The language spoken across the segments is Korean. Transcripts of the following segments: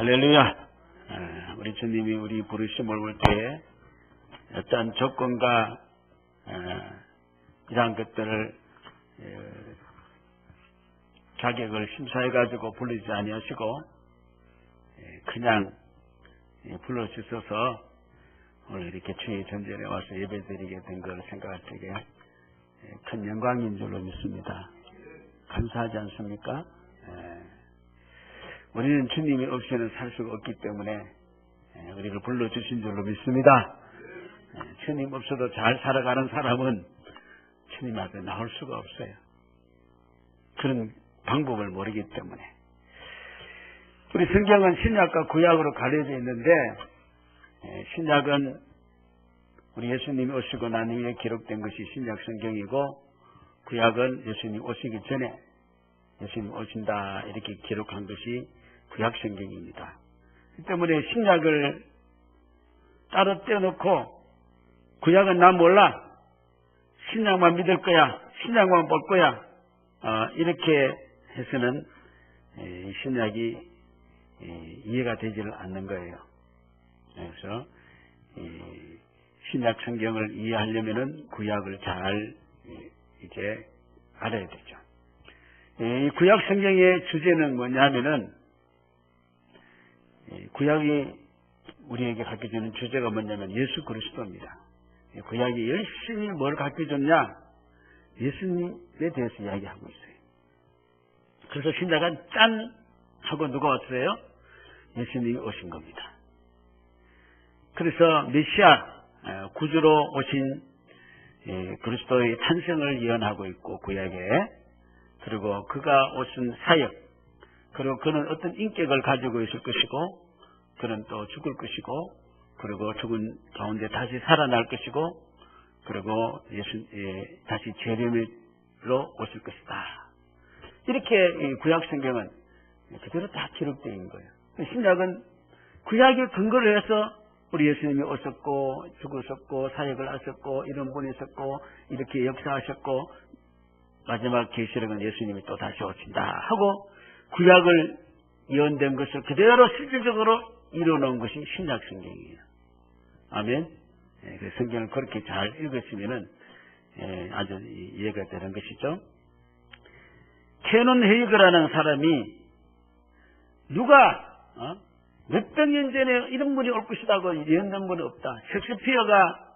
할렐루야. 우리 주님이 우리 부르심을 올 때에 어떤 조건과 이러한 것들을 자격을 심사해가지고 부르지 아니하시고 그냥 불러주셔서 오늘 이렇게 주의 전전에 와서 예배드리게 된 걸 생각할 때에 큰 영광인 줄로 믿습니다. 감사하지 않습니까? 우리는 주님이 없이는 살 수가 없기 때문에 우리를 불러주신 줄로 믿습니다. 주님 없어도 잘 살아가는 사람은 주님 앞에 나올 수가 없어요. 그런 방법을 모르기 때문에. 우리 성경은 신약과 구약으로 가려져 있는데 신약은 우리 예수님이 오시고 난 후에 기록된 것이 신약 성경이고 구약은 예수님 오시기 전에 예수님 오신다 이렇게 기록한 것이 구약 성경입니다. 그 때문에 신약을 따로 떼어놓고 구약은 난 몰라 신약만 믿을 거야 신약만 볼 거야 이렇게 해서는 신약이 이해가 되지를 않는 거예요. 그래서 신약 성경을 이해하려면은 구약을 잘 이제 알아야 되죠. 이 구약 성경의 주제는 뭐냐면은 구약이 우리에게 가르쳐주는 주제가 뭐냐면 예수 그리스도입니다. 구약이 열심히 뭘 가르쳐줬냐? 예수님에 대해서 이야기하고 있어요. 그래서 신약은 짠 하고 누가 왔어요? 예수님이 오신 겁니다. 그래서 메시아 구주로 오신 그리스도의 탄생을 예언하고 있고 구약에 그리고 그가 오신 사역 그리고 그는 어떤 인격을 가지고 있을 것이고 그는 또 죽을 것이고 그리고 죽은 가운데 다시 살아날 것이고 그리고 다시 재림으로 오실 것이다. 이렇게 구약 성경은 그대로 다 기록되어 있는 거예요. 신약은 구약에 근거를 해서 우리 예수님이 오셨고 죽으셨고 사역을 하셨고 이런 분이 있었고 이렇게 역사하셨고 마지막 계시록은 예수님이 또 다시 오신다 하고 구약을 예언된 것을 그대로 실질적으로 이루어놓은 것이 신약 성경이에요. 아멘. 그 성경을 그렇게 잘 읽으시면은 아주 이해가 되는 것이죠. 캐논 헤이거라는 사람이 누가 몇백 년 전에 이런 분이 올 것이라고 예언된 분이 없다. 셰익스피어가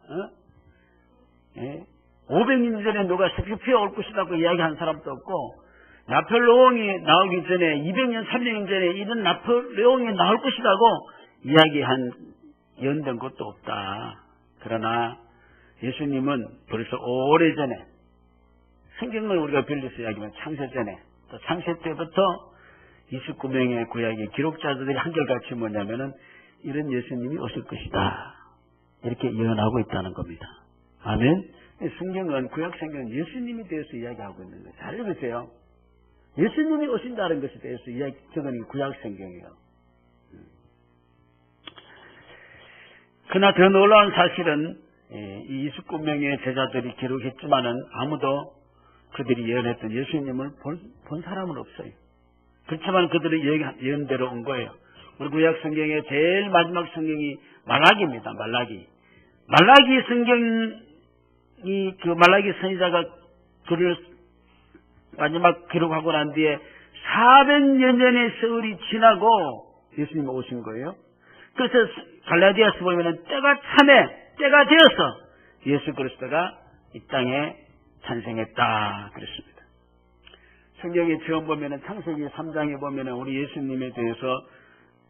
500년 전에 누가 셰익스피어 올 것이라고 이야기한 사람도 없고 나폴레옹이 나오기 전에 200년 300년 전에 이런 나폴레옹이 나올 것이라고 이야기한 예언된 것도 없다. 그러나 예수님은 벌써 오래전에 성경을 우리가 빌려서 이야기하면 창세 전에 또 창세 때부터 29명의 구약의 기록자들이 한결같이 뭐냐면은 이런 예수님이 오실 것이다. 이렇게 예언하고 있다는 겁니다. 아멘. 성경은 구약 성경은 예수님에 대해서 이야기하고 있는 거예요. 잘 읽으세요. 예수님이 오신다는 것에 대해서 적은 구약 성경이에요. 그러나 더 놀라운 사실은 이 29명의 제자들이 기록했지만은 아무도 그들이 예언했던 예수님을 본 사람은 없어요. 그렇지만 그들의 예언대로 온 거예요. 우리 구약 성경의 제일 마지막 성경이 말라기입니다. 말라기 성경이 그 말라기 선지자가 글을 마지막 기록하고 난 뒤에 400년 전의 세월이 지나고 예수님이 오신 거예요. 그래서 갈라디아서 보면은 때가 되어서 예수 그리스도가 이 땅에 탄생했다 그랬습니다. 성경에 처음 보면은 창세기 3장에 보면은 우리 예수님에 대해서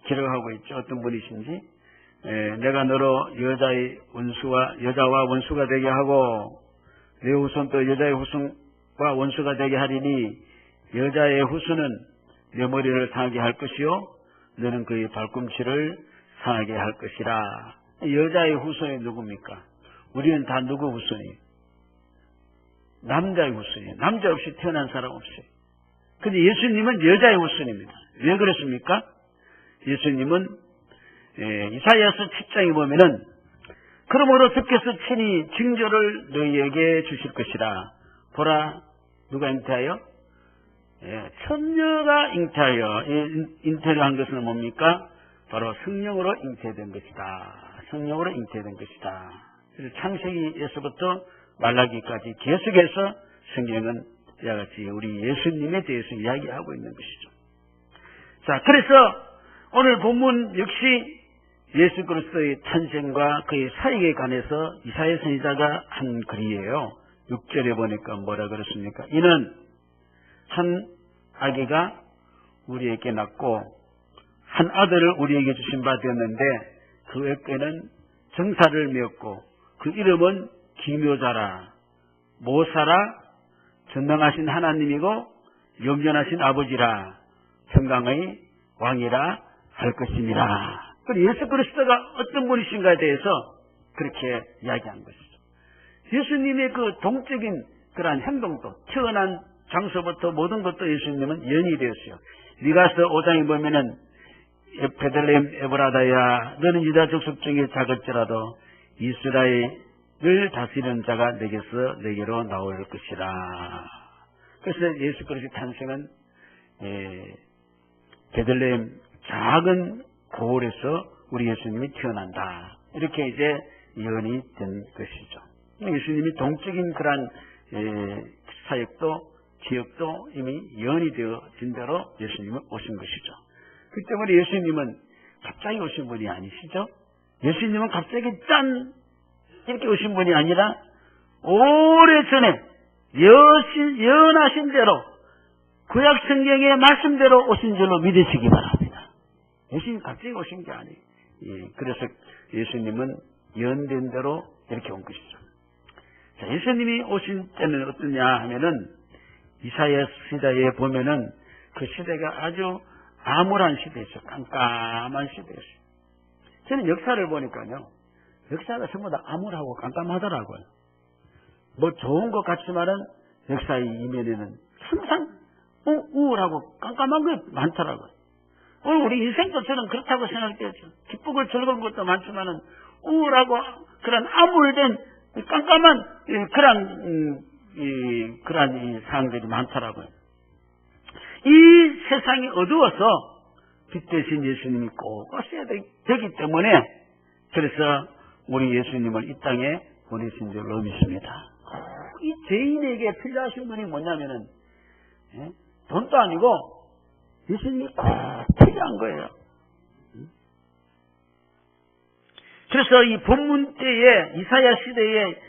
기록하고 있죠. 어떤 분이신지 내가 너로 여자와 원수가 되게 하고 내 후손도 여자의 후손과 원수가 되게 하리니 여자의 후손은 내 머리를 상하게 할 것이요 너는 그의 발꿈치를 상하게 할 것이라. 여자의 후손이 누굽니까? 우리는 다 누구 후손이에요? 남자의 후손이에요. 남자 없이 태어난 사람 없어요. 근데 예수님은 여자의 후손입니다. 왜 그랬습니까? 예수님은 이사야서 7장에 보면은 그러므로 주께서 친히 징조를 너희에게 주실 것이라. 보라 누가 잉태하여? 처녀가 잉태하여. 잉태를 한 것은 뭡니까? 바로 성령으로 잉태된 것이다. 성령으로 잉태된 것이다. 그래서 창세기에서부터 말라기까지 계속해서 성경은 이와 같이 우리 예수님에 대해서 이야기하고 있는 것이죠. 자, 그래서 오늘 본문 역시 예수 그리스도의 탄생과 그의 사역에 관해서 이사야 선지자가 한 글이에요. 6절에 보니까 뭐라 그랬습니까? 이는 한 아기가 우리에게 낳고 한 아들을 우리에게 주신 바 되었는데 그 어깨는 정사를 메었고 그 이름은 기묘자라 모사라 전능하신 하나님이고 영원하신 아버지라 평강의 왕이라 할 것입니다. 그리고 예수 그리스도가 어떤 분이신가에 대해서 그렇게 이야기한 것이죠. 예수님의 그 동적인 그러한 행동도 태어난 장소부터 모든 것도 예수님은 연이 되었어요. 미가서 5장에 보면은 베들레헴 에브라다야 너는 유다 족속 중에 작을지라도 이스라엘을 다스리는 자가 내게로 나올 것이라. 그래서 예수 그리스도의 탄생은 베들레헴 작은 고을에서 우리 예수님이 태어난다. 이렇게 이제 예언이 된 것이죠. 예수님이 동적인 그러한 사역도 기억도 이미 예언이 되어진 대로 예수님은 오신 것이죠. 그 때문에 예수님은 갑자기 오신 분이 아니시죠. 예수님은 갑자기 짠 이렇게 오신 분이 아니라 오래전에 예언하신 대로 구약 성경의 말씀대로 오신 줄로 믿으시기 바랍니다. 예수님 갑자기 오신 게 아니에요. 그래서 예수님은 예언된 대로 이렇게 온 것이죠. 자, 예수님이 오신 때는 어떠냐 하면은 이사야 시대에 보면은 그 시대가 아주 암울한 시대였어요. 깜깜한 시대였어요. 저는 역사를 보니까요. 역사가 전부 다 암울하고 깜깜하더라고요. 뭐 좋은 것 같지만은 역사의 이면에는 항상 우울하고 깜깜한 게 많더라고요. 우리 인생도 저는 그렇다고 생각해요. 기쁘고 즐거운 것도 많지만은 우울하고 그런 암울된 깜깜한 그런 사항들이 많더라고요. 이 세상이 어두워서 빛 대신 예수님이 꼭 오셔야 되기 때문에 그래서 우리 예수님을 이 땅에 보내신 줄로 믿습니다. 이 죄인에게 필요하신 분이 뭐냐면은 돈도 아니고 예수님이 꼭 필요한 거예요. 그래서 이 본문 때에 이사야 시대에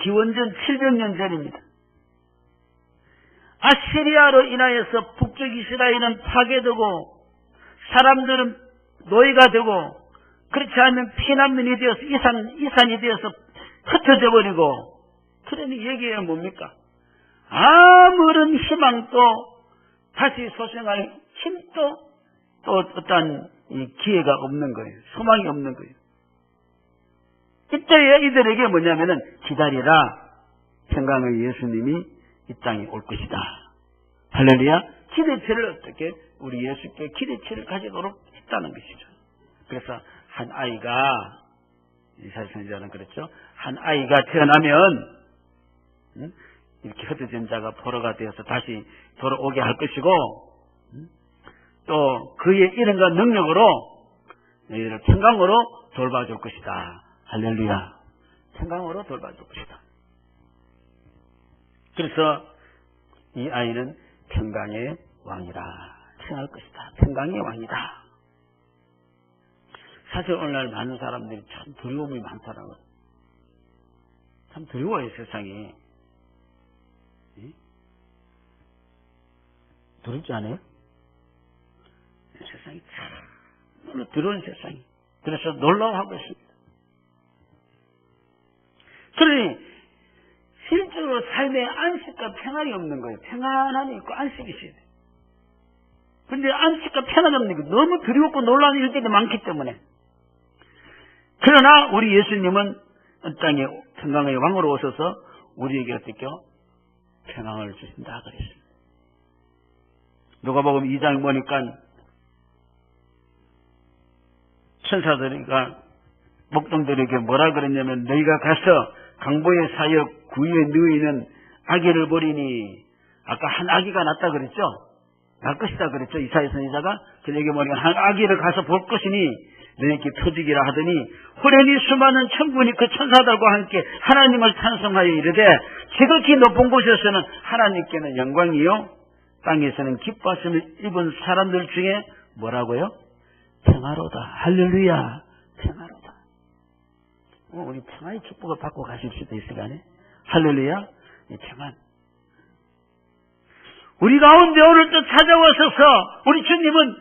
기원전 700년 전입니다. 아시리아로 인하여서 북쪽 이스라엘은 파괴되고 사람들은 노예가 되고 그렇지 않으면 피난민이 되어서 이산이 되어서 흩어져 버리고 그러니 여기에 뭡니까? 아무런 희망도 다시 소생할 힘도 또 어떤 기회가 없는 거예요. 소망이 없는 거예요. 이때에 이들에게 뭐냐면은 기다리라 평강의 예수님이 이 땅에 올 것이다. 할렐루야. 기대치를 어떻게 우리 예수께 기대치를 가지도록 했다는 것이죠. 그래서 한 아이가 이사야 선지자는 그랬죠. 한 아이가 태어나면 이렇게 흩어진 자가 포로가 되어서 다시 돌아오게 할 것이고 또 그의 이름과 능력으로 너희를 평강으로 돌봐줄 것이다. 할렐루야. 평강으로 돌봐줄 것이다. 그래서 이 아이는 평강의 왕이라 태어날 것이다. 평강의 왕이다. 사실 오늘날 많은 사람들이 참 두려움이 많더라고요. 참 두려워요, 세상이. 두렵지 않아요? 세상이 참 두려운 세상이. 그래서 놀라워하고 있습니다. 그러니 실제로 삶에 안식과 평안이 없는 거예요. 평안함이 있고 안식이 있어야 돼요. 그런데 안식과 평안이 없는 게 너무 두렵고 놀라운 일들이 많기 때문에. 그러나 우리 예수님은 이 땅에 평강의 왕으로 오셔서 우리에게 어떻게 평강을 주신다 그랬습니다. 누가복음 2장 보니까 천사들이가 목동들에게 뭐라 그랬냐면 너희가 가서 강보의 사역 구유에 누이는 아기를 버리니 아까 한 아기가 낳았다 그랬죠? 날 것이다 그랬죠. 이사야 선지자가 저녁에 머리가 한 아기를 가서 볼 것이니 너희에게 터지기라 하더니 호련히 수많은 천군이 그 천사들과 함께 하나님을 찬송하여 이르되 지극히 높은 곳에서는 하나님께는 영광이요 땅에서는 기뻐하심을 입은 사람들 중에 뭐라고요? 평화로다. 할렐루야. 평화로다. 우리 평화의 축복을 받고 가실 수도 있을 거 아니에요? 할렐루야. 평안. 우리 가운데 오늘 또 찾아오셔서 우리 주님은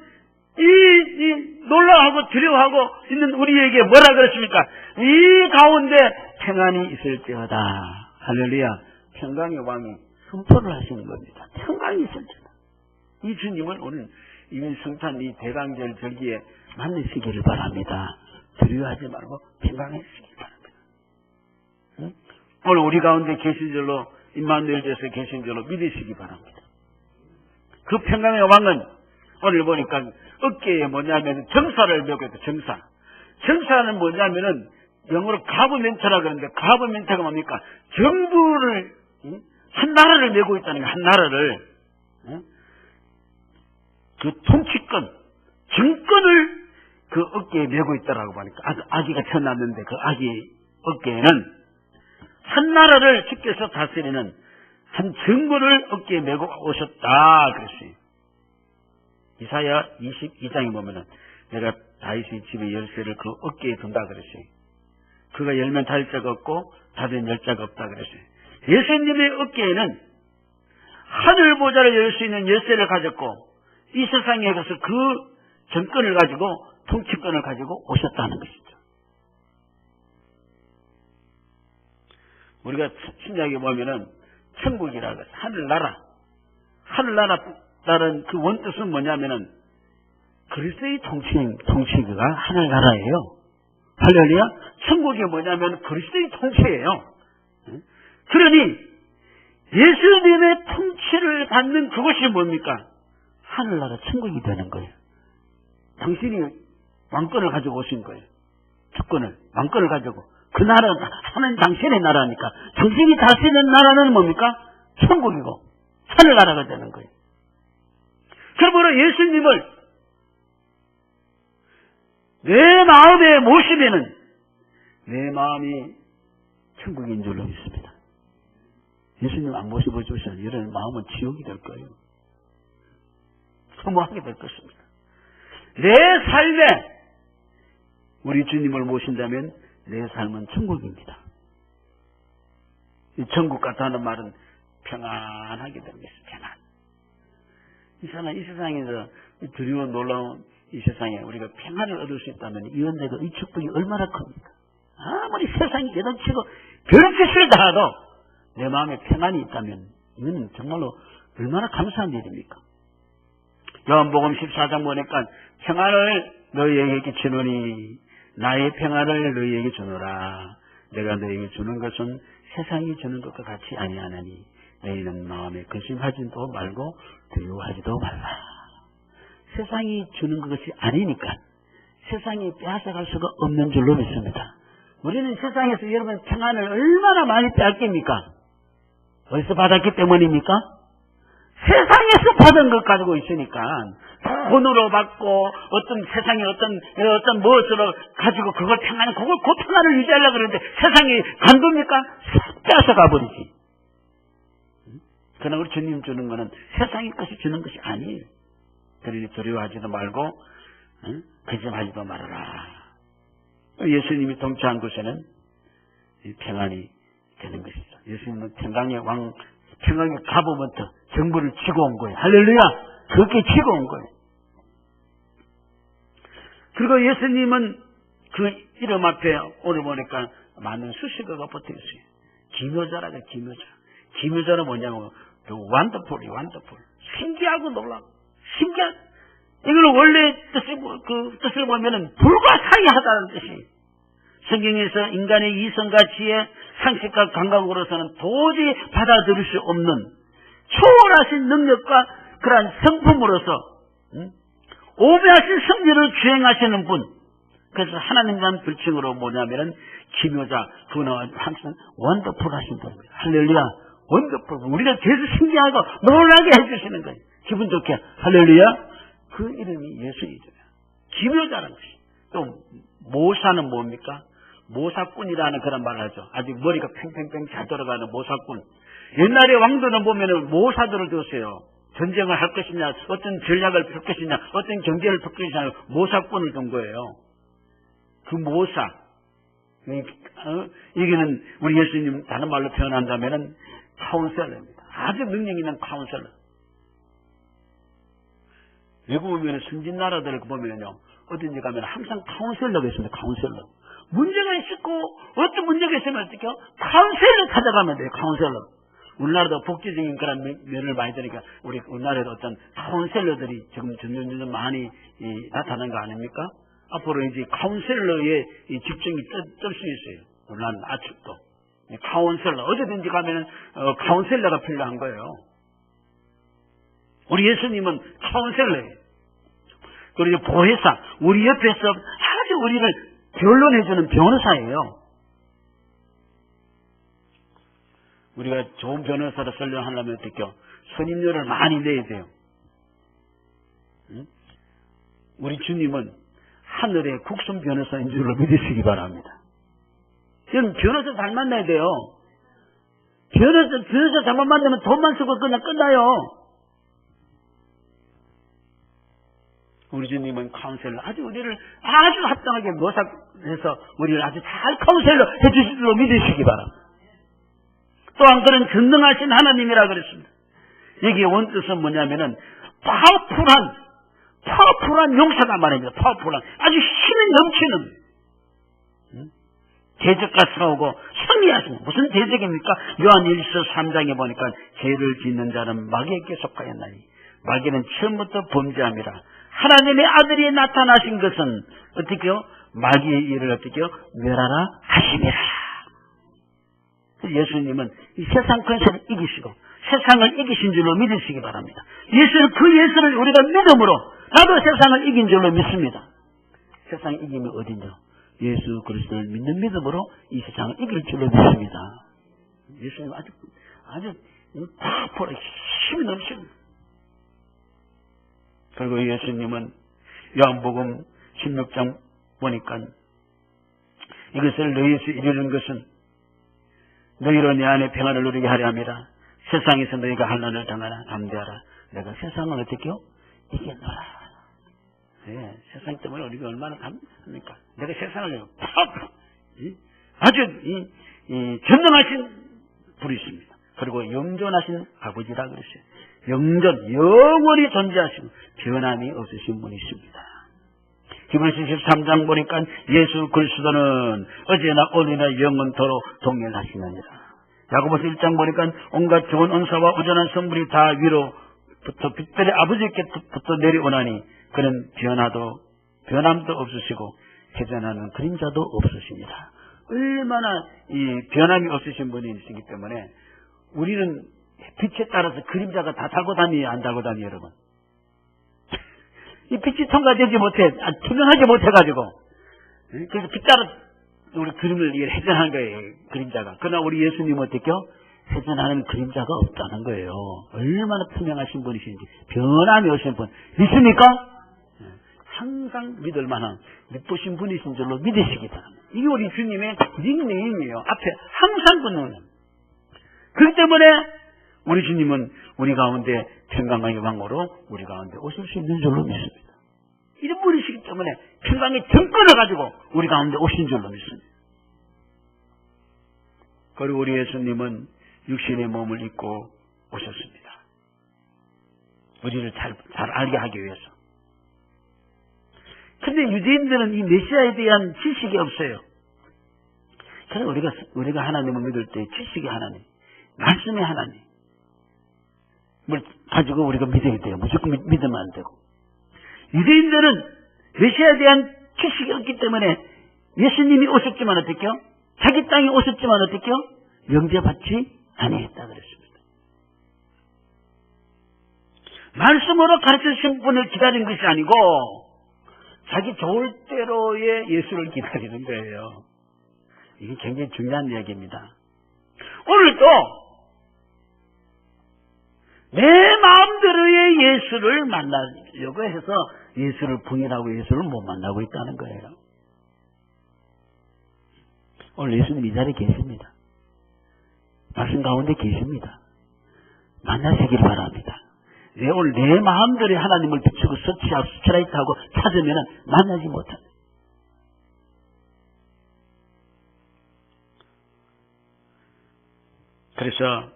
이 놀라워하고 두려워하고 있는 우리에게 뭐라 그랬습니까? 이 가운데 평안이 있을지어다. 할렐루야. 평강의 왕이 선포를 하시는 겁니다. 평강이 있을지어다. 이 주님을 오늘 이 성탄 이 대강절 절기에 만나시기를 바랍니다. 두려워하지 말고 평강해주시기 바랍니다. 응? 오늘 우리 가운데 계신 줄로 임마누엘 제에서 계신 줄로 믿으시기 바랍니다. 그 평강의 왕은 오늘 보니까 어깨에 뭐냐면 정사를 메고 있다. 정사. 정사는 뭐냐면은 영어로 가브멘트라 그러는데 가브멘트가 뭡니까? 정부를 한 나라를 메고 있다는 거예요. 한 나라를. 그 통치권, 정권을 그 어깨에 메고 있다라고 보니까 아기가 태어났는데 그 아기 어깨에는 한 나라를 주께서 다스리는 한 정권을 어깨에 메고 오셨다 그랬어요. 이사야 22장에 보면은 내가 다윗의 집의 열쇠를 그 어깨에 둔다 그랬어요. 그가 열면 닫을 자가 없고 닫으면 열 자가 없다 그랬어요. 예수님의 어깨에는 하늘 보좌를 열 수 있는 열쇠를 가졌고 이 세상에 가서 그 정권을 가지고 통치권을 가지고 오셨다는 것이죠. 우리가 신약에 보면은 천국이라고 해서 하늘나라라는 그 원뜻은 뭐냐면은 그리스도의 통치가 하늘나라예요. 할렐루야. 천국이 뭐냐면 그리스도의 통치예요. 그러니 예수님의 통치를 받는 그것이 뭡니까? 하늘나라 천국이 되는 거예요. 당신이 왕권을 가지고 오신 거예요. 주권을, 왕권을 가지고. 그 나라, 하나님 당신의 나라니까. 당신이 다스리는 나라는 뭡니까? 천국이고, 하늘나라가 되는 거예요. 그러므로 예수님을 내 마음에 모시면은 내 마음이 천국인 줄로 믿습니다. 예수님 안 모셔보시면 이런 마음은 지옥이 될 거예요. 소모하게 될 것입니다. 내 삶에 우리 주님을 모신다면 내 삶은 천국입니다. 이 천국 같다는 말은 평안하게 됩니다. 평안. 이 세상에서 두려워 놀라운 이 세상에 우리가 평안을 얻을 수 있다면 이 은혜가 이 축복이 얼마나 큽니까? 아무리 세상이 여동치고 별짓을 다 해도 내 마음에 평안이 있다면 이거는 정말로 얼마나 감사한 일입니까? 요한복음 14장 보니까 평안을 너희에게 주노니 나의 평안을 너희에게 주노라. 내가 너희에게 주는 것은 세상이 주는 것과 같이 아니하나니 너희는 마음에 근심하지도 말고 두려워하지도 말라. 세상이 주는 것이 아니니까 세상이 빼앗아갈 수가 없는 줄로 믿습니다. 우리는 세상에서 여러분 평안을 얼마나 많이 빼앗깁니까? 어디서 받았기 때문입니까? 세상에서 받은 것 가지고 있으니까 돈으로 받고 어떤 세상에 어떤 무엇으로 가지고 그걸 평안을 그 평안을 유지하려고 그러는데 세상이 간둡니까? 빼앗아가 버리지. 그러나 우리 주님 주는 것은 세상의 것이 주는 것이 아니에요. 그러니 두려워하지도 말고 근심하지도 말아라. 예수님이 통치한 곳에는 평안이 되는 것이죠. 예수님은 평강의 왕, 평강의 가보먼트 정부를 치고 온 거예요. 할렐루야. 그렇게 치고 온 거예요. 그리고 예수님은 그 이름 앞에 오늘 보니까 많은 수식어가 붙어 있어요. 기묘자라고 해요. 기묘자는 뭐냐면 완더풀이 완더풀. 신기하고 놀라고. 신기한. 이걸 원래 뜻을 보면은 불가사의하다는 뜻이. 성경에서 인간의 이성과 지혜, 상식과 감각으로서는 도저히 받아들일 수 없는 초월하신 능력과 그러한 성품으로서 오묘하신 섭리를 주행하시는 분. 그래서 하나님과는 불칭으로 뭐냐면은 기묘자, 그는 항상 원더풀 하신 분입니다. 할렐루야. 원더풀. 우리가 계속 신기하고 놀라게 해주시는 거예요. 기분 좋게 할렐루야. 그 이름이 예수 이름이에요. 기묘자라는 것이. 또 모사는 뭡니까? 모사꾼이라는 그런 말을 하죠. 아직 머리가 팽팽팽 잘 돌아가는 모사꾼. 옛날에 왕들은 보면은 모사들을 뒀어요. 전쟁을 할 것이냐, 어떤 전략을 펼 것이냐, 어떤 경제를 펼 것이냐, 모사꾼을 둔 거예요. 그 모사. 여기는 우리 예수님 다른 말로 표현한다면은 카운셀러입니다. 아주 능력 있는 카운셀러. 외국 보면 선진 나라들을 보면요, 어딘지 가면 항상 카운셀러가 있습니다. 카운셀러. 문제가 있고 어떤 문제가 있으면 어떻게요? 카운셀러 찾아가면 돼요. 카운셀러. 우리나라도 복지적인 그런 면을 많이 드니까 우리나라에도 어떤 카운셀러들이 지금 점점 많이 나타나는 거 아닙니까? 앞으로 이제 카운셀러의 직종이 뜰 수 있어요. 우리나라는 아직도 카운셀러 어디든지 가면은 카운셀러가 필요한 거예요. 우리 예수님은 카운셀러예요. 그리고 보혜사, 우리 옆에서 아주 우리를 변론해주는 변호사예요. 우리가 좋은 변호사를 설명하려면 어떻게요? 선임료를 많이 내야 돼요. 우리 주님은 하늘의 국선 변호사인 줄로 믿으시기 바랍니다. 여러분, 변호사 잘 만나야 돼요. 변호사 잘못 만나면 돈만 쓰고 그냥 끝나요. 우리 주님은 카운셀러, 아주 우리를 아주 합당하게 모사해서 우리를 아주 잘 카운셀러 해주실 줄로 믿으시기 바랍니다. 또한 그런 전능하신 하나님이라 그랬습니다. 여기에 원뜻은 뭐냐면은 파워풀한 용사가 말입니다. 파워풀한, 아주 힘이 넘치는 대적과 싸우고 승리하십니다. 무슨 대적입니까? 요한 1서 3장에 보니까 죄를 짓는 자는 마귀에게 속하였나니 마귀는 처음부터 범죄함이라. 하나님의 아들이 나타나신 것은 어떻게요? 마귀의 일을 어떻게요? 멸하라 하심이라. 예수님은 이 세상 권세를 이기시고 세상을 이기신 줄로 믿으시기 바랍니다. 그 예수를 우리가 믿음으로 나도 세상을 이긴 줄로 믿습니다. 세상을 이기면 어디냐? 예수 그리스도를 믿는 믿음으로 이 세상을 이길 줄로 믿습니다. 예수님 아주 파워풀하게 힘이 넘칩니다. 그리고 예수님은 요한복음 16장 보니까 이것을 너희에서 이루는 것은 너희로 내 안에 평안을 누리게 하려 함이라. 세상에서 너희가 환난을 당하라. 담대하라. 내가 세상을 어떻게요? 이겨노라. 네, 세상 때문에 우리가 얼마나 합니까? 내가 세상을 아주 전능하신 분이십니다. 그리고 영존하신 아버지라 그러세요. 영원히 존재하시고 변함이 없으신 분이십니다. 히브리서 13장 보니까 예수 그리스도는 어제나 오늘이나 영원토록 동일하시느니라. 야고보서 1장 보니까 온갖 좋은 은사와 우전한 선물이 다 위로부터 빛들의 아버지께부터 내려오나니 그는 변함도 없으시고 회전하는 그림자도 없으십니다. 얼마나 이 변함이 없으신 분이시기 때문에 우리는 빛에 따라서 그림자가 다 달고 다니요, 안 달고 다니요, 여러분? 이 빛이 통과되지 못해, 투명하지 못해가지고. 그래서 빛 따라 우리 그림을 회전하는 거예요, 그림자가. 그러나 우리 예수님은 어떻게요? 회전하는 그림자가 없다는 거예요. 얼마나 투명하신 분이신지, 변함이 없으신 분. 믿습니까? 항상 믿을 만한 믿으신 분이신 줄로 믿으시기 바랍니다. 이게 우리 주님의 닉네임이에요. 앞에 항상 붙는. 그렇기 때문에 우리 주님은 우리 가운데 평강의 왕으로 우리 가운데 오실 수 있는 줄로 믿습니다. 이런 분이시기 때문에 평강의 정권을 가지고 우리 가운데 오신 줄로 믿습니다. 그리고 우리 예수님은 육신의 몸을 입고 오셨습니다. 우리를 잘 알게 하기 위해서. 근데 유대인들은 이 메시아에 대한 지식이 없어요. 그래서 우리가 하나님을 믿을 때 지식의 하나님, 말씀의 하나님, 뭘 가지고 우리가 믿어야 돼요. 무조건 믿으면 안 되고. 유대인들은 메시아에 대한 지식이 없기 때문에 예수님이 오셨지만 어떻게요? 자기 땅에 오셨지만 어떻게요? 영접받지 아니했다 그랬습니다. 말씀으로 가르쳐주신 분을 기다린 것이 아니고 자기 좋을 대로의 예수를 기다리는 거예요. 이게 굉장히 중요한 이야기입니다. 오늘도 내 마음대로의 예수를 만나려고 해서 예수를 부인하고 예수를 못 만나고 있다는 거예요. 오늘 예수님 이 자리에 계십니다. 말씀 가운데 계십니다. 만나시길 바랍니다. 오늘 내 마음대로 하나님을 비추고 서치하고 스트라이트하고 찾으면 만나지 못합니다. 그래서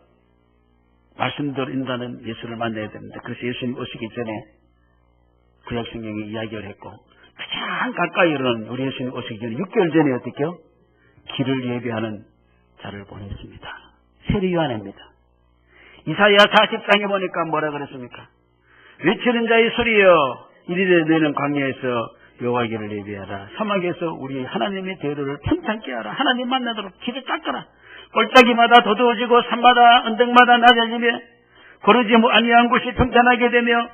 말씀대로 인도하는 예수를 만나야 됩니다. 그래서 예수님 오시기 전에 구약성경에 이야기를 했고 가장 가까이로는 우리 예수님 오시기 전에 6개월 전에 어떻게요? 길을 예비하는 자를 보냈습니다. 세례 요한입니다. 이사야 40장에 보니까 뭐라 그랬습니까? 외치는 자의 소리여 이르되 너는 광야에서 여호와 길을 예비하라. 사막에서 우리 하나님의 대로를 평탄케 하라. 하나님 만나도록 길을 닦아라. 골짜기마다 도두어지고 산마다 언덕마다 낮아지며 고르지 아니한 곳이 평탄하게 되며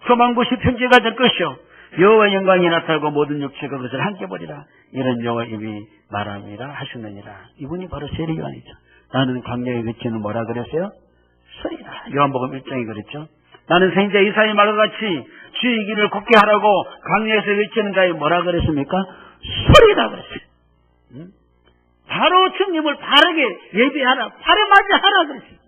험한 곳이 평지가 될 것이요 여호와의 영광이 나타나고 모든 육체가 그것을 함께 보리라. 이런 여호와 이미 말함이라 하셨느니라. 이분이 바로 세례 요한이죠. 나는 광야에 외치는 뭐라 그랬어요? 소리라. 요한복음 1장에 그랬죠. 나는 생자 이사의 말과 같이 주의 길을 곱게 하라고 광야에서 외치는 자에 뭐라 그랬습니까? 소리라 그랬어요. 바로 주님을 바르게 예비하라. 바로 맞이하라 그랬습니다.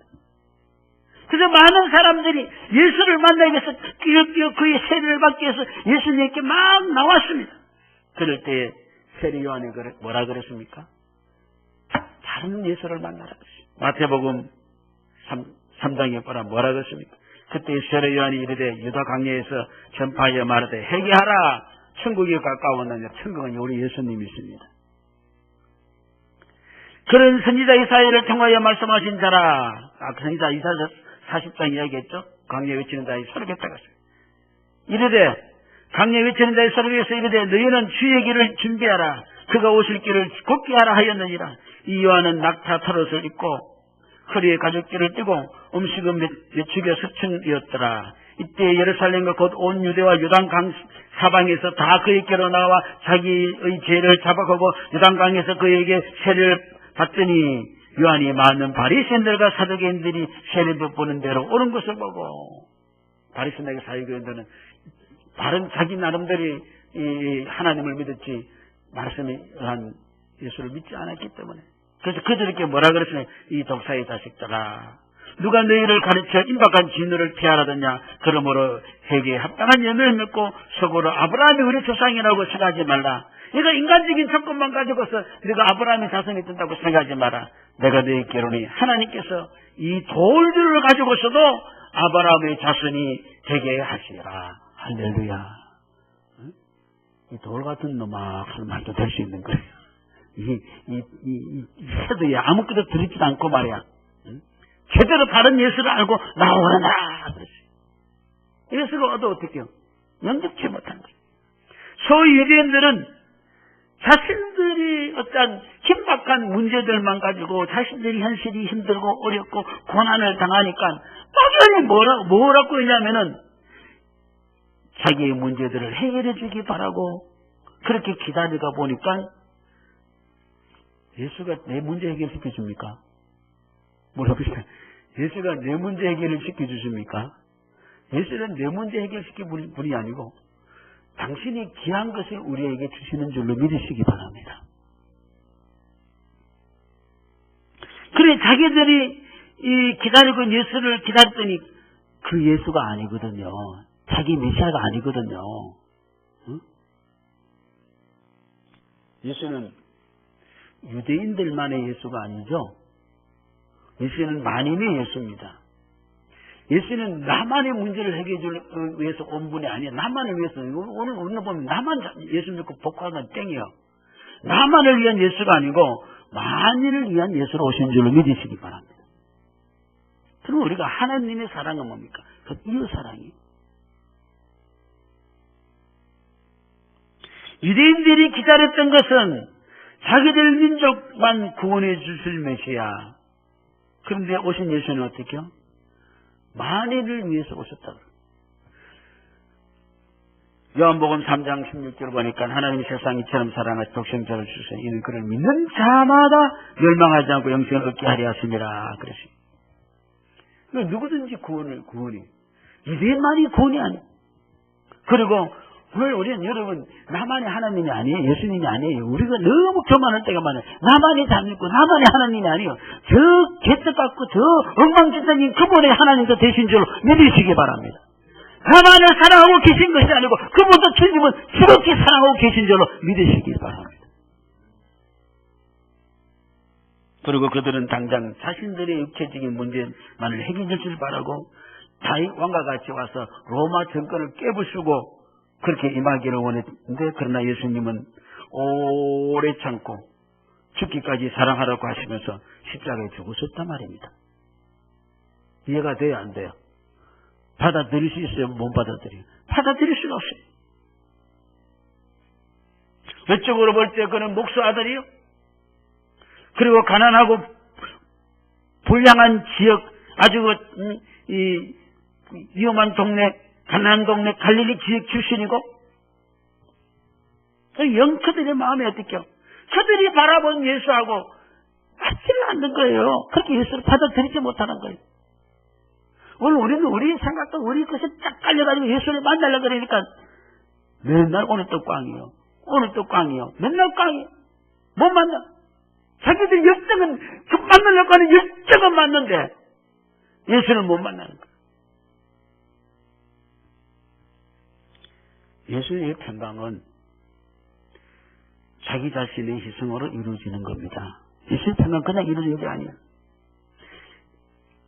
그래서 많은 사람들이 예수를 만나기 위해서 끼역끼역 그의 세례를 받기 위해서 예수님께 막 나왔습니다. 그럴 때 세례 요한이 뭐라 그랬습니까? 다른 예수를 만나라 그랬어요. 마태복음 3장에 보라 뭐라 그랬습니까? 그때 세례 요한이 이르되 유다 광야에서 전파하여 말하되 회개하라. 천국이 가까웠느냐. 천국은 우리 예수님이십니다. 그런 선지자 이사야를 통하여 말씀하신 자라. 선지자 이사야 40장 이야기했죠. 광야 외치는 자의 소리겠다고 했어요. 이르되 광야 외치는 자의 소리에서 이르되 너희는 주의 길을 준비하라. 그가 오실 길을 곱게 하라 하였느니라. 이 요한은 낙타 털옷을 입고 허리에 가죽띠를 띠고 음식은 몇축여 석층이었더라. 이때 예루살렘과 곧 온 유대와 요단강 사방에서 다 그에게로 나와 자기의 죄를 자박하고 요단강에서 그에게 세례를 받더니 요한이 많은 바리새인들과 사두개인들이 세례 보는 대로 옳은 것을 보고 바리새인들과 사두개인들은 다른 자기 나름대로 하나님을 믿었지 말씀에 의한 예수를 믿지 않았기 때문에 그래서 그들에게 뭐라 그랬으면 이 독사의 자식들아 누가 너희를 가르쳐 임박한 진노를 피하라더냐. 그러므로 회개에 합당한 열매를 맺고 속으로 아브라함이 우리 조상이라고 생각하지 말라. 네가 인간적인 조건만 가지고서 네가 아브라함의 자손이 된다고 생각하지 마라. 내가 너희께로니 하나님께서 이 돌들을 가지고서도 아브라함의 자손이 되게 하시라. 할렐루야. 이 돌 같은 놈아 말도 될 수 있는 거예요. 이 새도에 아무것도 들이지도 않고 말이야. 제대로 바른 예수를 알고 나오라 그랬어요. 예수를 얻어 어떻게 해요? 영접치 못한 거예요. 소위 유대인들은 자신들이 어떤 긴박한 문제들만 가지고 자신들이 현실이 힘들고 어렵고 고난을 당하니까 막연히 뭐라고 했냐면은 자기의 문제들을 해결해 주기 바라고 그렇게 기다리다 보니까 예수가 내 문제 해결시켜 줍니까? 물어보세요. 예수가 내 문제 해결을 시켜주십니까? 예수는 내 문제 해결시킬 분이 아니고 당신이 귀한 것을 우리에게 주시는 줄로 믿으시기 바랍니다. 그래 자기들이 기다리고 예수를 기다렸더니 그 예수가 아니거든요. 자기 메시아가 아니거든요. 응? 예수는 유대인들만의 예수가 아니죠. 예수는 만인의 예수입니다. 예수는 나만의 문제를 해결하기 위해서 온 분이 아니에요. 나만을 위해서. 오늘 우리는 보면 나만 예수 믿고 복화하면 땡이요. 나만을 위한 예수가 아니고 만인을 위한 예수로 오신 줄로 믿으시기 바랍니다. 그럼 우리가 하나님의 사랑은 뭡니까? 그 이웃 사랑이에요. 유대인들이 기다렸던 것은 자기들 민족만 구원해 주실 메시아. 그런데 오신 예수는 어떻게 해요? 만인을 위해서 오셨다고. 요한복음 3장 16절 보니까 하나님이 세상 이처럼 사랑하시 독생자를 주셔서 이는 그를 믿는 자마다 멸망하지 않고 영생을 얻게 하려 하심이라 그러시. 누구든지 구원이. 이래만이 구원이 아니에요. 그리고 오늘 우리는 여러분, 나만이 하나님이 아니에요. 예수님이 아니에요. 우리가 너무 교만할 때가 많아요. 나만이 담고 나만이 하나님이 아니에요. 저 개떡같고 저 엉망진창인 그분의 하나님도 되신 줄 믿으시기 바랍니다. 나만을 사랑하고 계신 것이 아니고 그분도 주님은 지극히 사랑하고 계신 줄로 믿으시기 바랍니다. 그리고 그들은 당장 자신들의 육체적인 문제만을 해결해 줄 바라고 다윗 왕과 같이 와서 로마 정권을 깨부수고 그렇게 임하기를 원했는데, 그러나 예수님은 오래 참고 죽기까지 사랑하라고 하시면서 십자가에 죽으셨단 말입니다. 이해가 돼요, 안 돼요? 받아들일 수 있어요? 못 받아들여요? 받아들일 수가 없어요. 외적으로 볼 때 그는 목수 아들이요, 그리고 가난하고 불량한 지역, 아주 위험한 동네, 가난한 동네 갈릴리 지역 출신이고, 영크들의 마음이 어떻게요? 그들이 바라본 예수하고 맞지를 않는 거예요. 그렇게 예수를 받아들이지 못하는 거예요. 오늘 우리는 우리 생각도 우리 것에 딱 깔려가지고 예수를 만나려고 그러니까 맨날 오늘 또 꽝이요, 오늘 또 꽝이요, 맨날 꽝이요. 못 만나. 자기들 열정은 만나려고 하는 열정은 맞는데 예수를 못 만나는 거예요. 예수의 평강은 자기 자신의 희생으로 이루어지는 겁니다. 예수의 평강은 그냥 이루어지는 게 아니에요.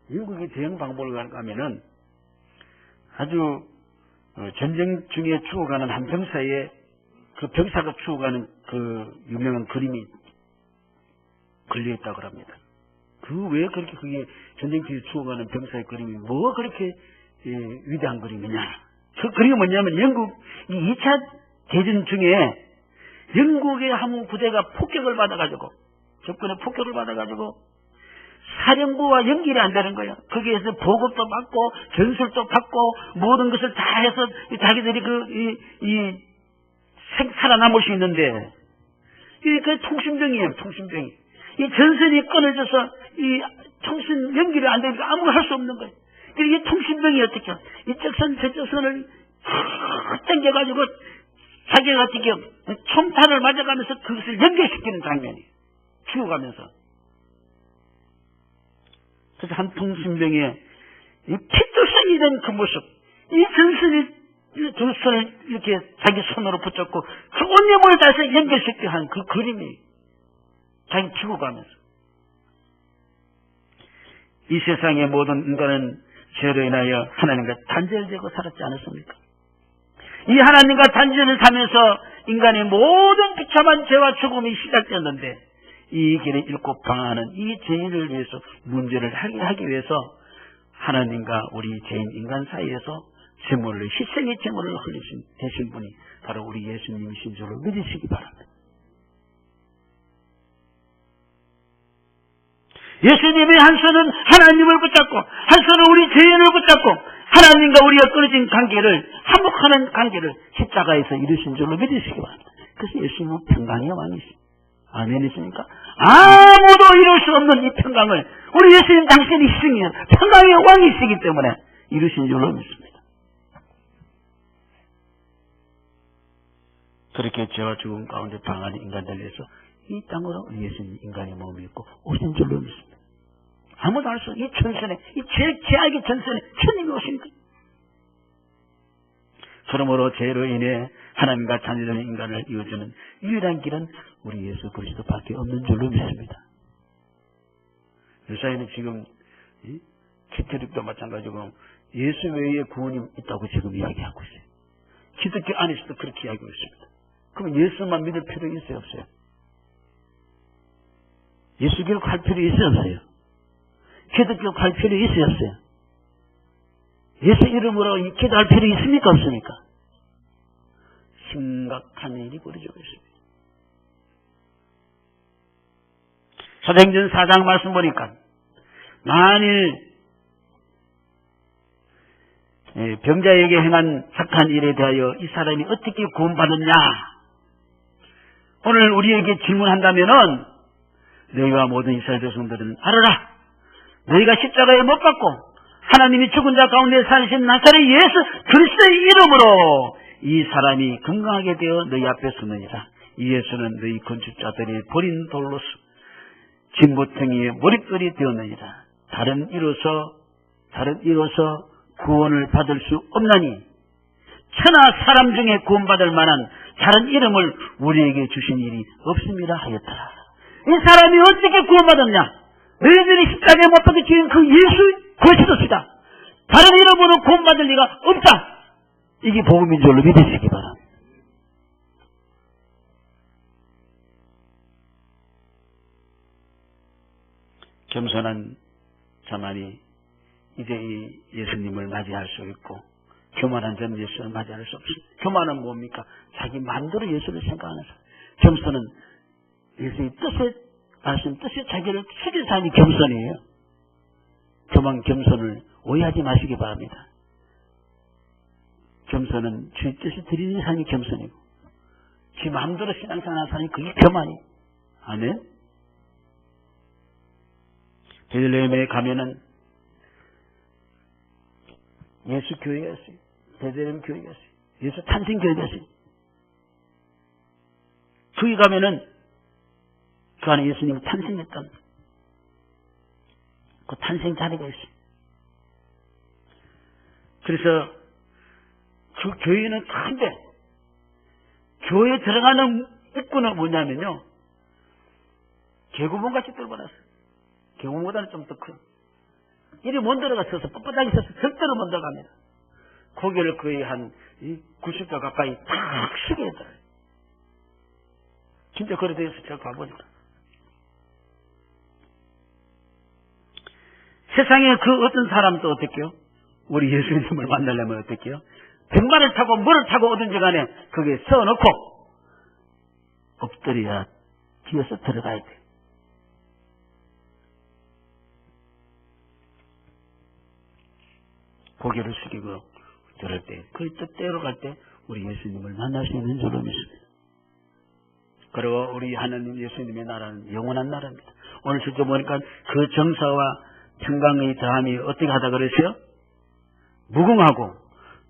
미국이 대형 방법을 가면은 아주 전쟁 중에 죽어가는 한 병사의 그 병사가 죽어가는 그 유명한 그림이 걸려있다고 합니다. 왜 그렇게 그게 전쟁 중에 죽어가는 병사의 그림이 뭐가 그렇게 위대한 그림이냐? 그 그림이 뭐냐면 영국 이 2차 대전 중에 영국의 한 부대가 폭격을 받아가지고, 적군의 폭격을 받아가지고 사령부와 연결이 안 되는 거예요. 거기에서 보급도 받고 전술도 받고 모든 것을 다 해서 자기들이 살아남을 수 있는데, 그 통신병이에요, 통신병이. 이 전선이 끊어져서 이 통신 연결이 안 되니까 아무것도 할 수 없는 거예요. 이 통신병이 어떻게 해요? 이쪽 선, 저쪽 선을 당겨가지고 자기가 지금 총탄을 맞아가면서 그것을 연결시키는 장면이에요. 죽어가면서. 그래서 한 통신병의 이 피투성이 된 그 모습, 이 전선이 두 손을 이렇게 자기 손으로 붙잡고 그 온몸을 다시 연결시켜 한 그 그림이 자기 죽어가면서. 이 세상의 모든 인간은 죄로 인하여 하나님과 단절되고 살았지 않았습니까? 이 하나님과 단절을 하면서 인간의 모든 비참한 죄와 죽음이 시작되었는데, 이 길을 잃고 방황하는 이 죄인을 위해서 문제를 하기 위해서 하나님과 우리 죄인 인간 사이에서 제물을, 희생의 제물을 흘리신 되신 분이 바로 우리 예수님이신 줄로 믿으시기 바랍니다. 예수님의 한 손은 하나님을 붙잡고 한 손은 우리 죄인을 붙잡고 하나님과 우리가 끊어진 관계를 화목하는 관계를 십자가에서 이루신 줄로 믿으시기 바랍니다. 그래서 예수님은 평강의 왕이십니다. 아멘이십니까? 아무도 이룰 수 없는 이 평강을 우리 예수님 당신이 희생이요 평강의 왕이시기 때문에 이루신 줄로 믿습니다. 그렇게 죄와 죽음 가운데 방황하는 인간들 위해서 이 땅으로 우리 예수님 인간의 몸을 입고 오신 줄로 믿습니다. 아무도 알 수 없는 이 전선에, 이 죄악의 전선에 주님이 오신 거예요. 그러므로 죄로 인해 하나님과 자녀되는 인간을 이어주는 유일한 길은 우리 예수 그리스도밖에 없는 줄로 믿습니다. 요사이는 지금 캐톨릭도 마찬가지고 예수 외에 구원이 있다고 지금 이야기하고 있어요. 기독교 안에서도 그렇게 이야기하고 있습니다. 그럼 예수만 믿을 필요 있어요, 없어요? 예수 교육 할 필요 있어요, 없어요? 기독교 할 필요 있어요, 없어요? 예수 이름으로 기도할 필요 있습니까, 없습니까? 심각한 일이 벌어지고 있습니다. 사도행전 4장 말씀 보니까 만일 병자에게 행한 착한 일에 대하여 이 사람이 어떻게 구원받았냐, 오늘 우리에게 질문한다면은 너희와 모든 이스라엘 백성들은 알아라. 너희가 십자가에 못 박고 하나님이 죽은 자 가운데 사신 나사렛 예수 그리스도의 이름으로 이 사람이 건강하게 되어 너희 앞에 서느니라. 이 예수는 너희 건축자들이 버린 돌로서 진보탱이의 머릿돌이 되었느니라. 다른 이로서 구원을 받을 수 없나니 천하 사람 중에 구원받을 만한 다른 이름을 우리에게 주신 일이 없습니다 하였더라. 이 사람이 어떻게 구원받았냐? 너희들이 십자가에 못 박혀 죽인 그 예수 그리스도시다. 다른 이름으로 구원받을 리가 없다. 이게 복음인 줄로 믿으시기 바랍니다. 겸손한 자만이 이제 이 예수님을 맞이할 수 있고, 교만한 자는 예수를 맞이할 수 없습니다. 교만은 뭡니까? 자기 마음대로 예수를 생각하는 사람. 겸손은 예수의 뜻에, 말씀 뜻에 자기를 숙인 사람이 겸손이에요. 겸손을 오해하지 마시기 바랍니다. 겸손은 주의 뜻을 드리는 사람이 겸손이고, 지 마음대로 신앙생활하는 사람이 그게 교만이에요. 아멘? 베들레헴에 가면은 예수 교회가 있어요. 베들레헴 교회가 있어요. 예수 탄생 교회가 있어요. 거기 가면은 그 안에 예수님이 탄생했던 그 탄생 자리가 있어요. 그래서 그 교회는 큰데 교회에 들어가는 입구는 뭐냐면요, 개구멍같이 뚫어놨어요. 개구멍보다는 좀 더 큰. 이리 못 들어가서 뻣뻣하게 있어서 절대로 못 들어갑니다. 고개를 거의 한 90도 가까이 탁 숙여야 돼요. 진짜 그래 되어서 제가 가보니까 세상에 그 어떤 사람도 어떻게요? 우리 예수님을 만나려면 어떻게요? 백마를 타고 뭐를 타고 오든지 간에 거기에 세워놓고 엎드려야 뒤에서 들어가야 돼. 고개를 숙이고 저럴 때, 그 뜻대로 갈 때 우리 예수님을 만날 수 있는 줄로 믿습니다. 그리고 우리 하나님 예수님의 나라는 영원한 나라입니다. 오늘 실제 보니까 그 정사와 평강의 더함이 어떻게 하다 그랬어요? 무궁하고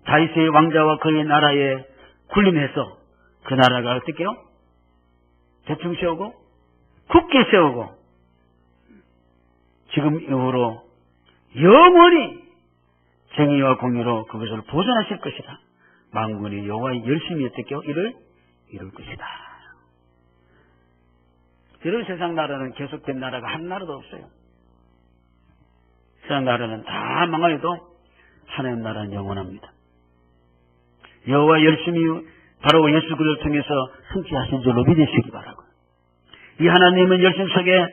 다윗의 왕자와 그의 나라에 군림해서 그 나라가 어떻게요? 대충 세우고 굳게 세우고 지금 이후로 영원히 정의와 공의로 그것을 보존하실 것이다. 만군이 여호와의 열심히 어떻게요? 이룰 것이다. 이런 세상 나라는 계속된 나라가 한 나라도 없어요. 세상 나라는 다 망해도 하나님 나라는 영원합니다. 여호와 열심히 바로 예수 그리스도를 통해서 성취하신 줄로 믿으시기 바라고. 이 하나님은 열심 속에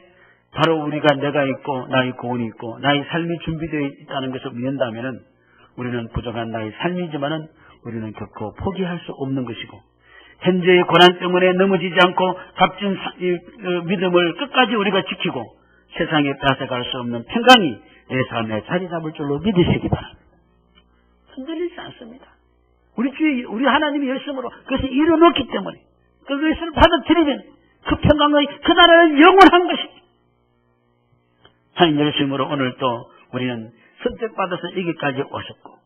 바로 우리가 내가 있고 나의 구원이 있고 나의 삶이 준비되어 있다는 것을 믿는다면 우리는 부족한 나의 삶이지만은 우리는 결코 포기할 수 없는 것이고, 현재의 고난 때문에 넘어지지 않고 값진 믿음을 끝까지 우리가 지키고 세상에 뺏어갈 수 없는 평강이 내 삶에 자리 잡을 줄로 믿으시기 바랍니다. 흔들리지 않습니다. 우리 하나님이 열심으로 그것을 이뤄놓기 때문에 그것을 받아들이면 그 평강의 그 나라는 영원한 것입니다. 하나님 열심으로 오늘 또 우리는 선택받아서 여기까지 오셨고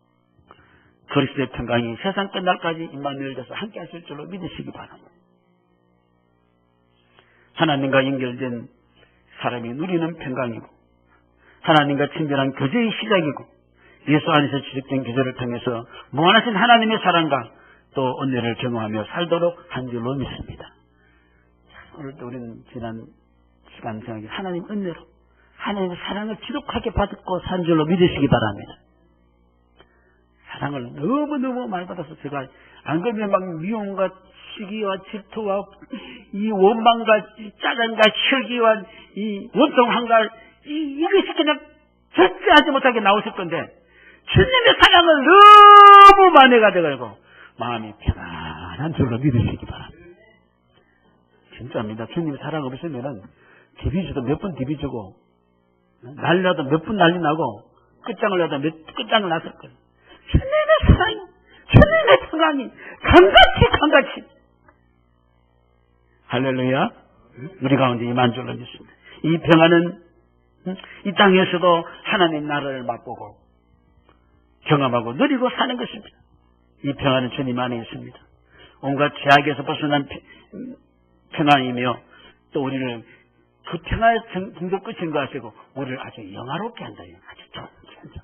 그리스도의 평강이 세상 끝날까지 임마누엘 돼서 함께 하실 줄로 믿으시기 바랍니다. 하나님과 연결된 사람이 누리는 평강이고 하나님과 친밀한 교제의 시작이고 예수 안에서 지속된 교제를 통해서 무한하신 하나님의 사랑과 또 은혜를 경험하며 살도록 한 줄로 믿습니다. 오늘도 우리는 지난 시간 생각에 하나님 은혜로 하나님의 사랑을 지독하게 받고 산 줄로 믿으시기 바랍니다. 사랑을 너무너무 많이 받아서 제가 안 그러면 막 미움과 시기와 질투와 이 원망과 이 짜증과 혈기와 이 원통함과 이것이 그냥 절대 하지 못하게 나오실 건데 주님의 사랑을 너무 많이 가져가고 마음이 편안한 줄로 믿으시기 바랍니다. 진짜입니다. 주님의 사랑 없으면은 디비주도 몇 번 디비주고 난리 나도 몇 번 난리 나고 끝장을 나도 끝장을 났을 거예요. 주님의 사랑이, 주님의 평강이 강같이 할렐루야. 우리 가운데 임한 줄로 믿습니다. 이 평안은 이 땅에서도 하나님 나라를 맛보고 경험하고 누리고 사는 것입니다. 이 평안은 주님 안에 있습니다. 온갖 제약에서 벗어난 평안이며 또 우리를 그 평화의 정도 끝인 것 같고 우리를 아주 영화롭게 한다. 아주 좋은 천사.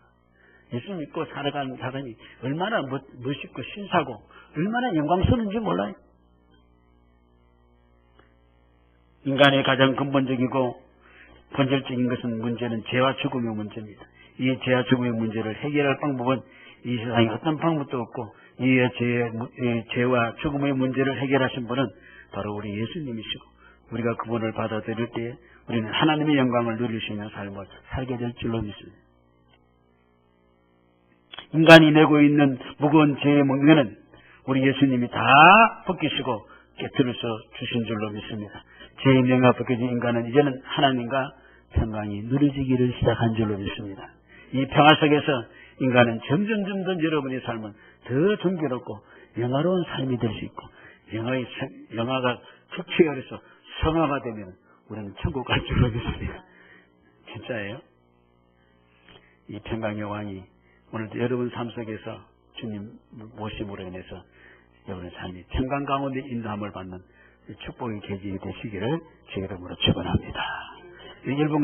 예수 믿고 살아가는 사람이 얼마나 멋있고 신사고 얼마나 영광스러운지 몰라요. 인간의 가장 근본적이고 본질적인 것은 문제는 죄와 죽음의 문제입니다. 이 죄와 죽음의 문제를 해결할 방법은 이 세상에 어떤 방법도 없고 이 죄와 죽음의 문제를 해결하신 분은 바로 우리 예수님이시고 우리가 그분을 받아들일 때 우리는 하나님의 영광을 누릴 수 있는 삶을 살게 될 줄로 믿습니다. 인간이 메고 있는 무거운 죄의 멍에는 우리 예수님이 다 벗기시고 깨뜨려서 주신 줄로 믿습니다. 죄의 명예가 벗겨진 인간은 이제는 하나님과 평강이 누려지기를 시작한 줄로 믿습니다. 이 평화 속에서 인간은 점점 여러분의 삶은 더 정결롭고 영화로운 삶이 될 수 있고 영화가 극치열해서 성화가 되면 우리는 천국 갈 줄로 믿습니다. 진짜예요. 이 평강의 왕이 오늘도 여러분 삶 속에서 주님 모심으로 인해서 여러분의 삶이 평강 가운데 인도함을 받는 축복의 계기가 되시기를 제 이름으로 축원합니다. 1분